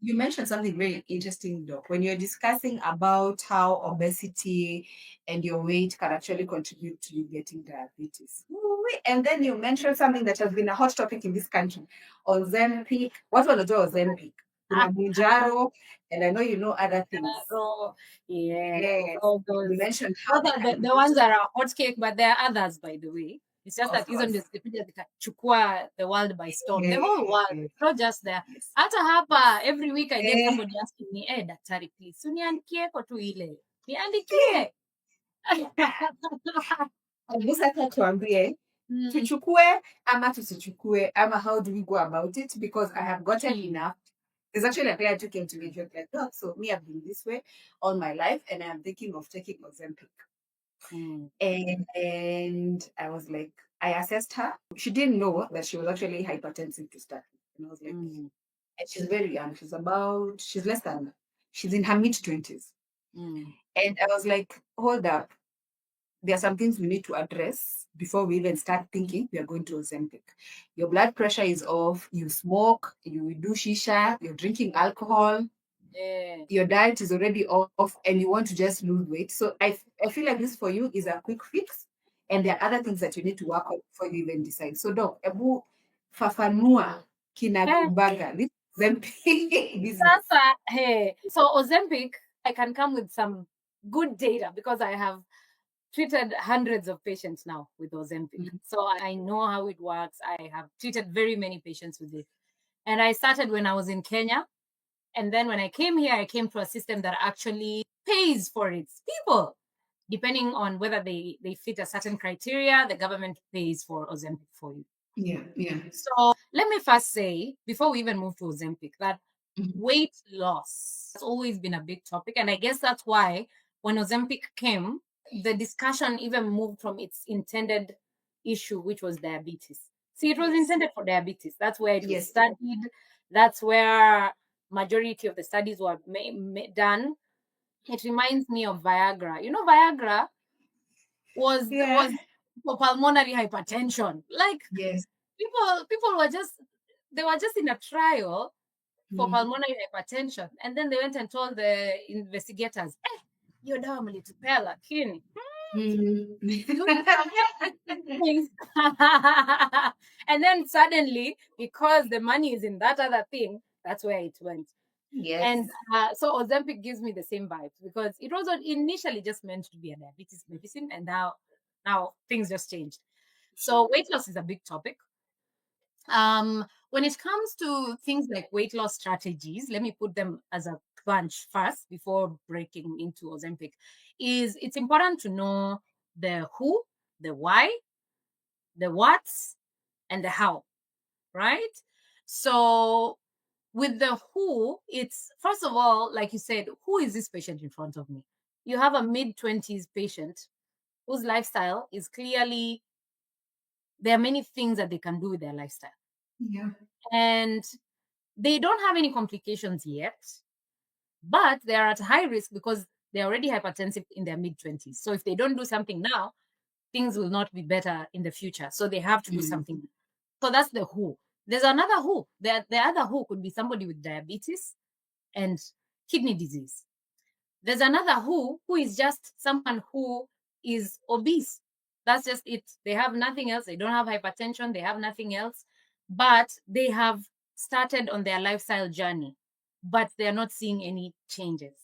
You mentioned something very interesting, Doc, when you're discussing about how obesity and your weight can actually contribute to you getting diabetes. Ooh-wee. And then you mentioned something that has been a hot topic in this country, Ozempic. What was the Ozempic? Kuna Bunjaro, and I know you know other things. So, yeah, Yes. all You those. mentioned how Those they are can the ones that are hot cake, but there are others, by the way. It's just of that hizo course. ndio zilikuja zikachukua the world by storm. The whole world, Yes. not just there. Yes. Hata hapa, every week I get Eh, somebody asking me, hey, daktari, please, uniandikie kwa tu ile. eh. Niandikie. Hebu sasa tuambie Mm, tuchukue ama tusichukue ama how do we go about it, because I have gotten enough. There's actually a client who came to me just like, oh, so me, I've been this way all my life and I'm thinking of taking Ozempic. mm, And I was like, I assessed her. She didn't know that she was actually hypertensive to start with. And I was like, mm, and she's very young. She's less than, she's in her mid 20s. mm. And I was like, hold up. There are some things we need to address before we even start thinking we are going to Ozempic. Your blood pressure is off, you smoke, you do shisha, you're drinking alcohol, Yeah. your diet is already off, and you want to just lose weight. So I feel like this for you is a quick fix, and there are other things that you need to work on before you even decide. So, Doc, ebu fafanua kinagaubaga. This Ozempic business. Sasa, hey. So Ozempic, I can come with some good data because I have treated hundreds of patients now with Ozempic. Mhm. So I know how it works. I have treated very many patients with it. And I started when I was in Kenya. And then when I came here, I came to a system that actually pays for its people. Depending on whether they fit a certain criteria, the government pays for Ozempic for you. Yeah, yeah. So let me first say, before we even move to Ozempic, that Mhm. weight loss has always been a big topic. And I guess that's why when Ozempic came, the discussion even moved from its intended issue, which was diabetes. See, it was Yes. intended for diabetes. That's where it was Yes. studied. That's where majority of the studies were done. It reminds me of Viagra. You know, Viagra Yeah. was for pulmonary hypertension. Like Yes. people were just they were just in a trial for Mhm. pulmonary hypertension, and then they went and told the investigators, hiyo dawa mlitupea lakini Mhm. do some things. And then suddenly, because the money is in that other thing, that's where it went. Yes. And so Ozempic gives me the same vibes because it was initially just meant to be a diabetes medicine, and now things just changed. So weight loss is a big topic. When it comes to things like weight loss strategies, let me put them as a bunch first before breaking into Ozempic. Is it's important to know the who, the why, the what's, and the how, right? So with the who, it's first of all, like you said, who is this patient in front of me? You have a mid-20s patient whose lifestyle is clearly there are many things that they can do with their lifestyle. Yeah. And they don't have any complications yet, but they are at high risk because they're already hypertensive in their mid 20s. So if they don't do something now, things will not be better in the future. So they have to do Mm. something. So that's the who. There's another who. The other who could be somebody with diabetes and kidney disease. There's another who is just someone who is obese. That's just it. They have nothing else. They don't have hypertension. They have nothing else. But they have started on their lifestyle journey, but they're not seeing any changes.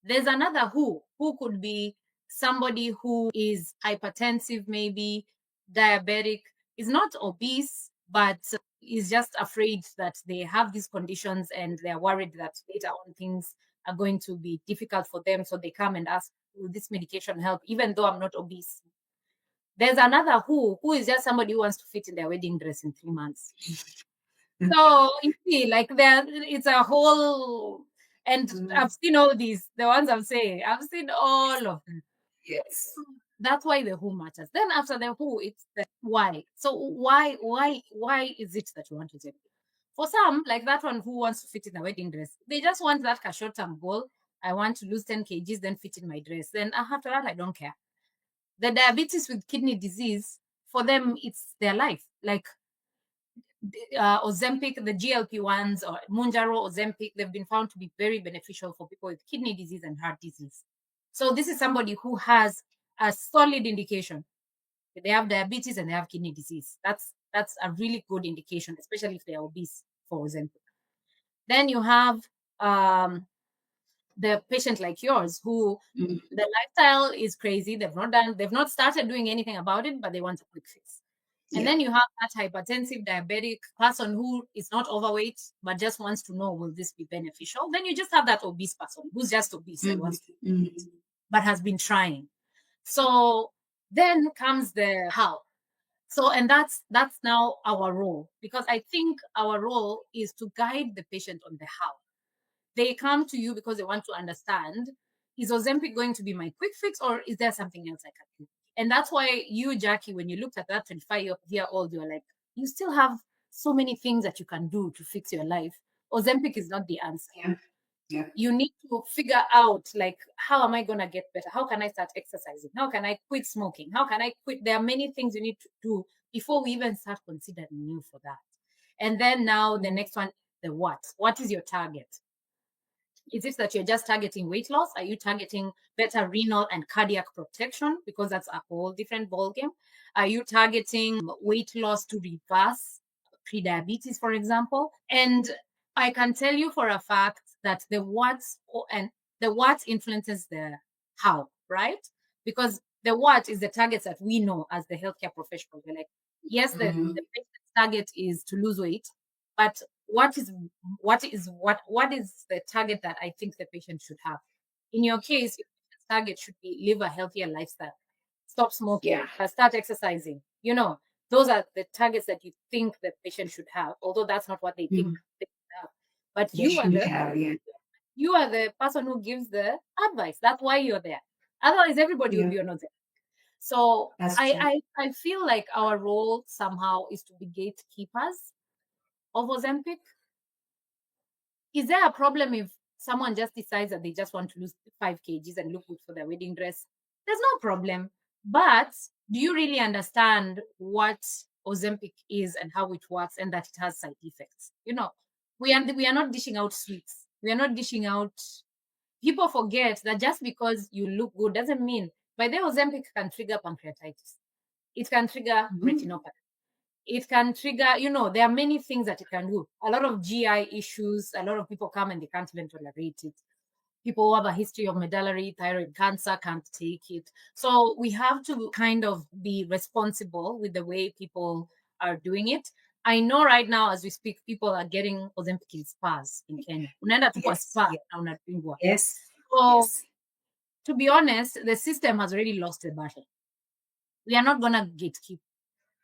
There's another who could be somebody who is hypertensive, maybe diabetic, is not obese, but is just afraid that they have these conditions and they're worried that later on things are going to be difficult for them. So they come and ask, will this medication help, even though I'm not obese? There's another who is just somebody who wants to fit in their wedding dress in 3 months. So you see, like there, it's a whole, and Mm. I've seen all these, the ones I'm saying, I've seen all of them. Yes. That's why the who matters. Then after the who, it's the why. So why is it that you want to take it? For some, like that one who wants to fit in a wedding dress, they just want that short-term goal. I want to lose 10 kgs, then fit in my dress. Then after that, I don't care. The diabetes with kidney disease, for them, it's their life. Like Ozempic, the GLP-1s or Mounjaro, Ozempic, they've been found to be very beneficial for people with kidney disease and heart disease. So this is somebody who has a solid indication. They have diabetes and they have kidney disease. That's a really good indication, especially if they are obese for Ozempic. Then you have the patient like yours who the lifestyle is crazy. They've not started doing anything about it, but they want a quick fix. And then you have that hypertensive diabetic person who is not overweight, but just wants to know, will this be beneficial? Then you just have that obese person who's just obese and wants to eat, but has been trying. So then comes the how. So, and that's now our role, because I think our role is to guide the patient on the how. They come to you because they want to understand, is Ozempic going to be my quick fix, or is there something else I can do? And that's why you, Jackie, when you looked at that 25-year-old, you're like, you still have so many things that you can do to fix your life. Ozempic is not the answer. You need to figure out, like, how am I going to get better? How can I start exercising? How can I quit smoking? How can I quit? There are many things you need to do before we even start considering you for that. And then now the next one, the what. What is your target? Is it that you're just targeting weight loss? Are you targeting better renal and cardiac protection? Because that's a whole different ballgame. Are you targeting weight loss to reverse prediabetes, for example? And I can tell you for a fact that the what influences the how, right? Because the what is the targets that we know as the healthcare professionals. We're like, yes, the patient's target is to lose weight, but what is the target that I think the patient should have? In your case, your target should be live a healthier lifestyle, stop smoking, start exercising. Those are the targets that you think the patient should have, although that's not what they think they should have. But you are the person who gives the advice. That's why you're there. Otherwise, everybody would be not there. So I feel like our role somehow is to be gatekeepers of Ozempic. Is there a problem if someone just decides that they just want to lose 5 kgs and look good for their wedding dress? There's no problem. But do you really understand what Ozempic is and how it works, and that it has side effects? We are not dishing out sweets. We are not dishing out. People forget that just because you look good doesn't mean. By the way, Ozempic can trigger pancreatitis. It can trigger retinopathy. It can trigger, there are many things that it can do. A lot of GI issues, a lot of people come and they can't even tolerate it. People who have a history of medullary thyroid cancer can't take it. So we have to kind of be responsible with the way people are doing it. I know right now, as we speak, people are getting Ozempic in spas in Kenya. Unaenda tu kwa spa na unadungwa. So, to be honest, the system has already lost the battle. We are not going to gatekeep,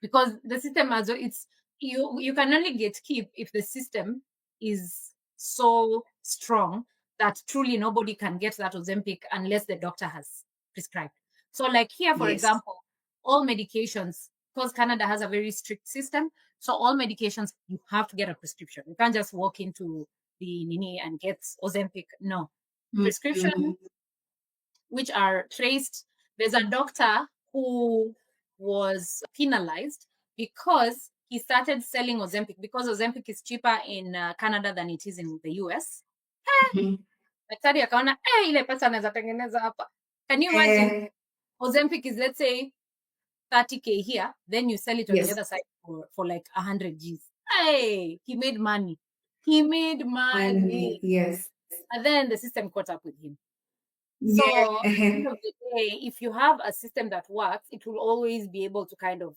because the system has you can only gatekeep if the system is so strong that truly nobody can get that Ozempic unless the doctor has prescribed. So like here, for example, all medications, because Canada has a very strict system, so all medications, you have to get a prescription. You can't just walk into the Nini and get Ozempic. No. Prescription, which are traced. There's a doctor who was penalized because he started selling Ozempic, because Ozempic is cheaper in Canada than it is in the US. Daktari akaona, ile pesa anaweza tengeneza hapa. Can you imagine? Ozempic is, let's say, 30K here, then you sell it on the other side for like 100 Gs. Hey, he made money. Yes. And then the system caught up with him. So at the end of the day, if you have a system that works, it will always be able to kind of,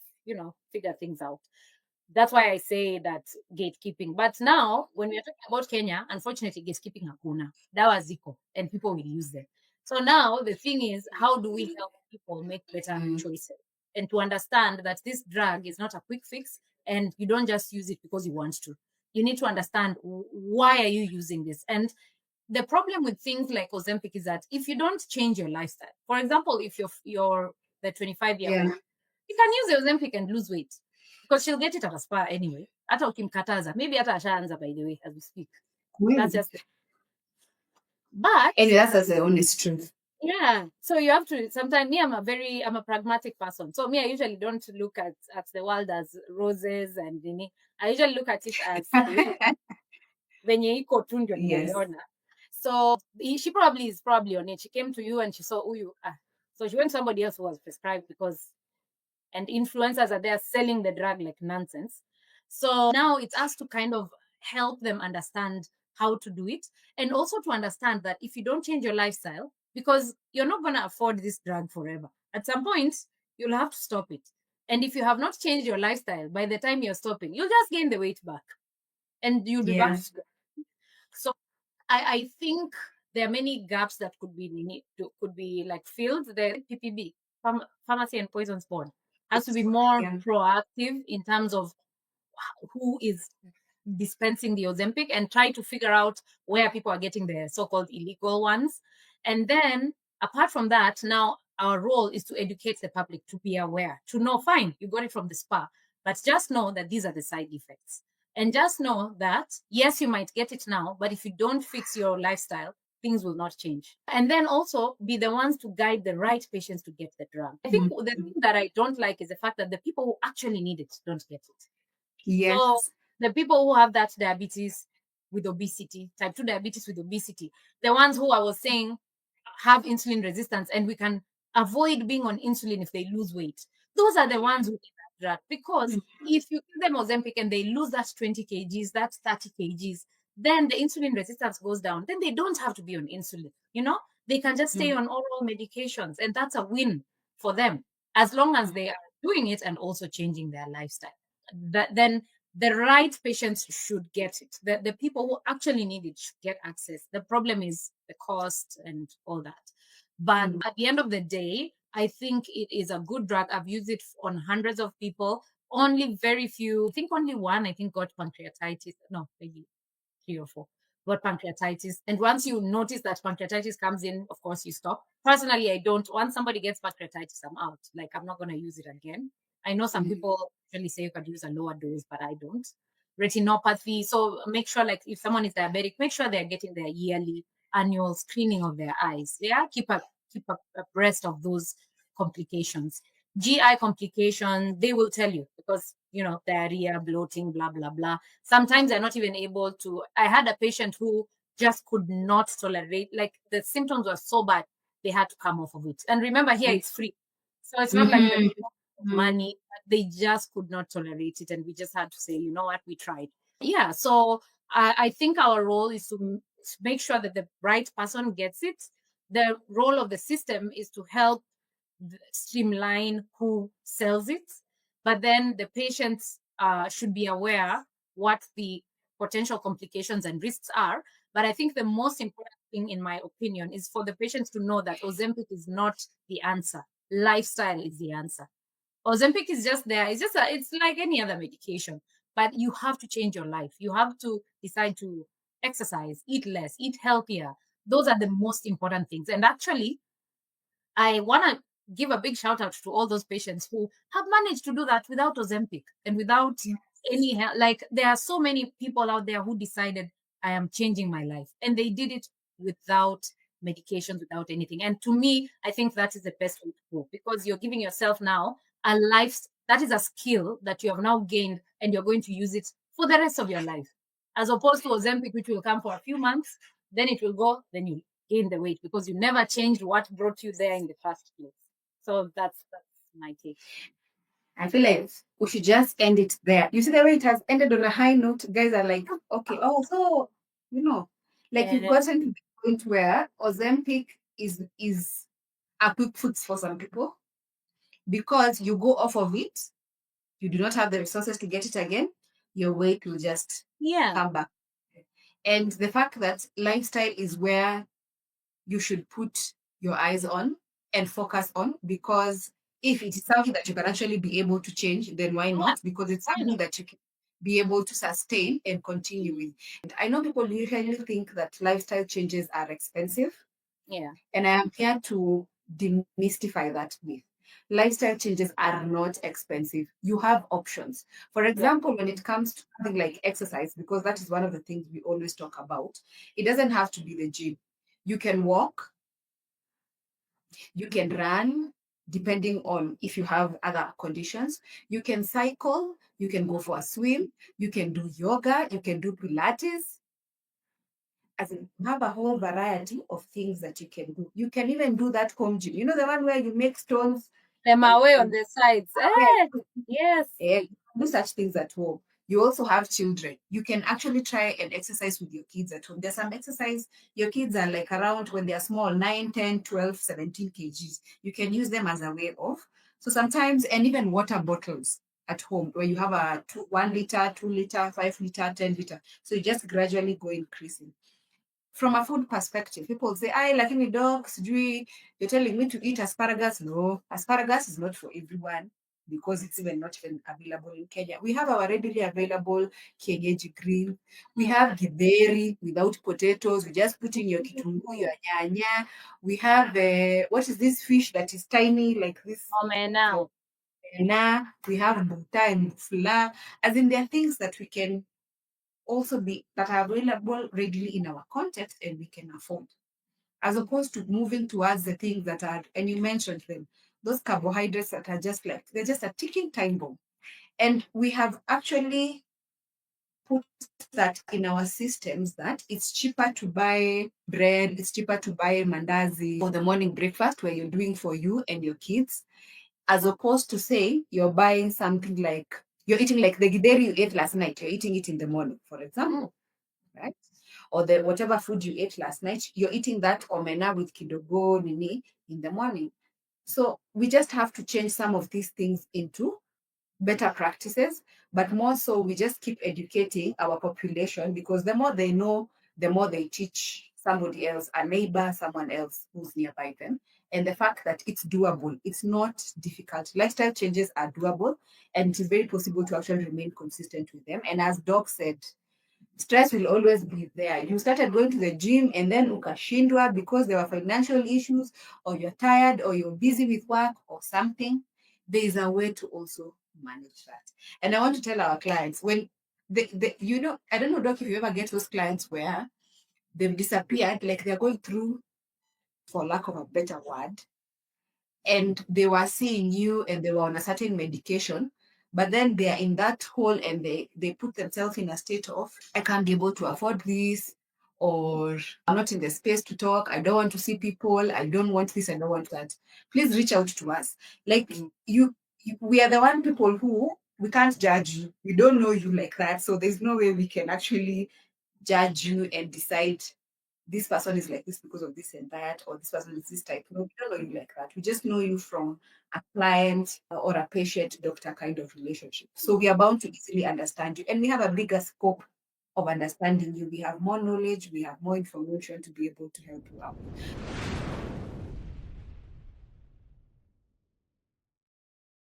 figure things out. That's why I say that gatekeeping. But now, when we are talking about Kenya, unfortunately, gatekeeping hakuna. Dawa ziko, and people will use them. So now the thing is, how do we help people make better choices? And to understand that this drug is not a quick fix, and you don't just use it because you want to. You need to understand, why are you using this? And the problem with things like Ozempic is that if you don't change your lifestyle, for example, if you're the 25-year-old, you can use the Ozempic and lose weight, because she'll get it at a spa anyway. Hata ukimkataza, maybe hata ashaanza, by the way, as we speak. That's just it. But and that's the honest truth. Yeah. So you have to sometimes me, I'm a pragmatic person. So me, I usually don't look at the world as roses and nini. I usually look at it as venye iko tu ndio Yes. nimeiona. So she probably is probably on it. She came to you and she saw Uyu. So she went to somebody else who was prescribed because and influencers are there selling the drug like nonsense. So now it's us to kind of help them understand how to do it and also to understand that if you don't change your lifestyle, because you're not going to afford this drug forever, at some point, you'll have to stop it. And if you have not changed your lifestyle, by the time you're stopping, you'll just gain the weight back and you'll be back Yeah. to square. So I think there are many gaps that could be like filled. The PPB, Pharmacy and Poisons Board, has to be more Yeah. proactive in terms of who is dispensing the Ozempic and try to figure out where people are getting the so-called illegal ones. And then apart from that, now our role is to educate the public to be aware, to know, fine, you got it from the spa, but just know that these are the side effects. And just know that, yes, you might get it now, but if you don't fix your lifestyle, things will not change. And then also be the ones to guide the right patients to get the drug. I think the thing that I don't like is the fact that the people who actually need it don't get it. So Yes. the people who have that diabetes with obesity, type 2 diabetes with obesity, the ones who I was saying have insulin resistance and we can avoid being on insulin if they lose weight. Those are the ones who need that drug because if you give them Ozempic and they lose that 20 kgs, that 30 kgs, then the insulin resistance goes down. Then they don't have to be on insulin. They can just stay on oral medications and that's a win for them as long as they are doing it and also changing their lifestyle. Then the right patients should get it. The people who actually need it should get access. The problem is the cost and all that. But at the end of the day, I think it is a good drug. I've used it on hundreds of people. Only very few, I think only one, I think got pancreatitis. No, maybe 3 or 4 got pancreatitis. And once you notice that pancreatitis comes in, of course, you stop. Personally, I don't. Once somebody gets pancreatitis, I'm out. Like, I'm not going to use it again. I know some people usually say you could use a lower dose, but I don't. Retinopathy. So make sure, like, if someone is diabetic, make sure they're getting their yearly annual screening of their eyes. Yeah, keep up abreast of those complications. GI complication, they will tell you because diarrhea, bloating, blah blah blah. Sometimes they're not even able to. I had a patient who just could not tolerate, like the symptoms were so bad, they had to come off of it. And remember, here it's free. So it's not like the money, they just could not tolerate it. And we just had to say, you know what, we tried. Yeah. So I think our role is to make sure that the right person gets it. The role of the system is to help streamline who sells it. But then the patients should be aware what the potential complications and risks are. But I think the most important thing, in my opinion, is for the patients to know that Ozempic is not the answer. Lifestyle is the answer. Ozempic is just there. It's like any other medication, but you have to change your life. You have to decide to exercise, eat less, eat healthier. Those are the most important things. And actually, I want to give a big shout out to all those patients who have managed to do that without Ozempic and without any help. Like, there are so many people out there who decided, I am changing my life, and they did it without medications, without anything. And to me, I think that is the best way to go because you're giving yourself now a life that is a skill that you have now gained, and you're going to use it for the rest of your life, as opposed to Ozempic, which will come for a few months, then it will go, then you gain the weight because you never changed what brought you there in the first place. So that's my take. I feel like we should just end it there. You see the way it has ended on a high note. Guys are like, okay, oh, so like you've Uh, gotten to the point where Ozempic is a quick fix for some people because you go off of it, you do not have the resources to get it again, your weight will just yeah, come back. And the fact that lifestyle is where you should put your eyes on and focus on because if it is something that you can actually be able to change, then why yeah, not? Because it's why something not? that you can be able to sustain and continue with. And I know people usually think that lifestyle changes are expensive, Yeah, and I am here to demystify that myth. Lifestyle changes are not expensive. You have options. For yeah, example, when it comes to something like exercise, because that is one of the things we always talk about, it doesn't have to be the gym. You can walk, You can run, depending on if you have other conditions. You can cycle, you can go for a swim, you can do yoga, you can do Pilates. As in, you have a whole variety of things that you can do. You can even do that home gym. You know the one where you make stones Them and, away on and the sides. where Yes. you can do such things at home. You also have children. You can actually try and exercise with your kids at home. There's some exercise, your kids are like around when they're small, 9, 10, 12, 17 kgs. You can use them as a way of. So sometimes, and even water bottles at home where you have a 1 liter, 2 liter, 5 liter, 10 liter. So you just gradually go increasing. From a food perspective, people say, "I lakini doc, sijui you're telling me to eat asparagus." No, asparagus is not for everyone because it's even not even available in Kenya. We have our readily available kienyeji green. We have githeri without potatoes. We just put in your kitunguu, your nyanya. We have what is this fish that is tiny like this? Omena. We have buta and fula. As in, there are things that we can also be that are available readily in our context and we can afford, as opposed to moving towards the things that are, and you mentioned them, those carbohydrates that are just like they're just a ticking time bomb. And we have actually put that in our systems that it's cheaper to buy bread, it's cheaper to buy mandazi for the morning breakfast where you're doing for you and your kids, as opposed to say you're buying something like you're eating like the gideri you ate last night, you're eating it in the morning, for example, right? Or the whatever food you ate last night, you're eating that omena with kidogo nini in the morning. So we just have to change some of these things into better practices, but more so we just keep educating our population because the more they know, the more they teach somebody else, a neighbor, someone else who's nearby them. And the fact that it's doable, it's not difficult. Lifestyle changes are doable, and it is very possible to actually remain consistent with them. And as Doc said, stress will always be there. You started going to the gym and then ukashindwa because there were financial issues, or you're tired, or you're busy with work or something. There is a way to also manage that. And I want to tell our clients when you know, I don't know, Doc, if you ever get those clients where they've disappeared, like they're going through, for lack of a better word, and they were seeing you and they were on a certain medication, but then they are in that hole and they put themselves in a state of, I can't be able to afford this, or I'm not in the space to talk, I don't want to see people, I don't want this, I don't want that. Please reach out to us. Like we are the one people who, we can't judge you, we don't know you like that, so there's no way we can actually judge you and decide this person is like this because of this and that, or this person is this type. No, we don't know you like that. We just know you from a client or a patient doctor kind of relationship. So we are bound to easily understand you. And we have a bigger scope of understanding you. We have more knowledge, we have more information to be able to help you out.